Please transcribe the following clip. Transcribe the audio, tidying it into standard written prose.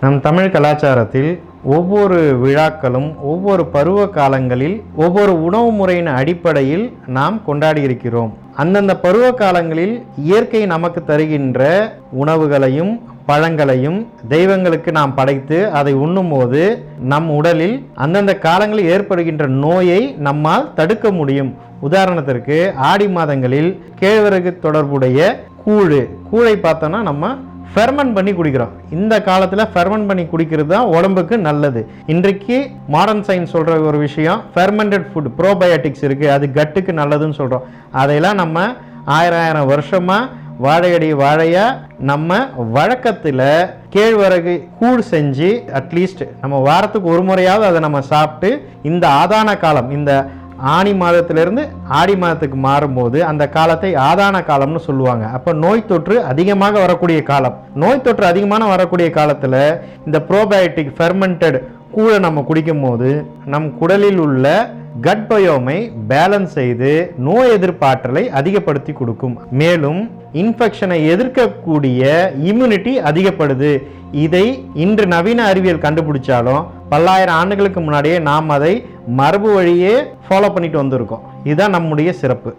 நம் தமிழ் கலாச்சாரத்தில் ஒவ்வொரு விழாக்களும் ஒவ்வொரு பருவ காலங்களில் ஒவ்வொரு உணவு முறையின் அடிப்படையில் நாம் கொண்டாடி இருக்கிறோம். அந்தந்த பருவ காலங்களில் இயற்கை நமக்கு தருகின்ற உணவுகளையும் பழங்களையும் தெய்வங்களுக்கு நாம் படைத்து அதை உண்ணும்போது நம் உடலில் அந்தந்த காலங்களில் ஏற்படுகின்ற நோயை நம்மால் தடுக்க முடியும். உதாரணத்திற்கு ஆடி மாதங்களில் கேழ்வரகு தொடர்புடைய கூழை பார்த்தோன்னா நம்ம ஃபெர்மெண்ட் பண்ணி குடிக்கிறோம். இந்த காலத்தில் ஃபெர்மெண்ட் பண்ணி குடிக்கிறது தான் உடம்புக்கு நல்லது. இன்றைக்கு மாடர்ன் சயின்ஸ் சொல்கிற ஒரு விஷயம், ஃபெர்மெண்டட் ஃபுட் ப்ரோபயோட்டிக்ஸ் இருக்குது, அது கட்டுக்கு நல்லதுன்னு சொல்கிறோம். அதையெல்லாம் நம்ம ஆயிரம் வருஷமாக வாழையாக நம்ம வழக்கத்தில் கேழ்வரகு கூழ் செஞ்சு அட்லீஸ்ட் நம்ம வாரத்துக்கு ஒரு முறையாவது அதை நம்ம சாப்பிட்டு இந்த ஆதான காலம், இந்த ஆனி மாதத்திலிருந்து ஆடி மாதத்துக்கு மாறும்போது அந்த காலத்தை ஆதான காலம்னு சொல்லுவாங்க. அப்போ நோய் தொற்று அதிகமாக வரக்கூடிய காலம். நோய் தொற்று அதிகமான வரக்கூடிய காலத்தில் இந்த ப்ரோபயோட்டிக் ஃபெர்மெண்டட் கூழை நம்ம குடிக்கும் போது நம் குடலில் உள்ள கட் பயோமை பேலன்ஸ் செய்து நோய் எதிர்ப்பாற்றலை அதிகப்படுத்தி கொடுக்கும். மேலும் இன்ஃபெக்ஷனை எதிர்க்கக்கூடிய இம்யூனிட்டி அதிகப்படுது. இதை இன்று நவீன அறிவியல் கண்டுபிடிச்சாலும் பல்லாயிரம் ஆண்டுகளுக்கு முன்னாடியே நாம் அதை மரபு வழியே ஃபாலோ பண்ணிட்டு வந்திருக்கோம். இதுதான் நம்முடைய சிறப்பு.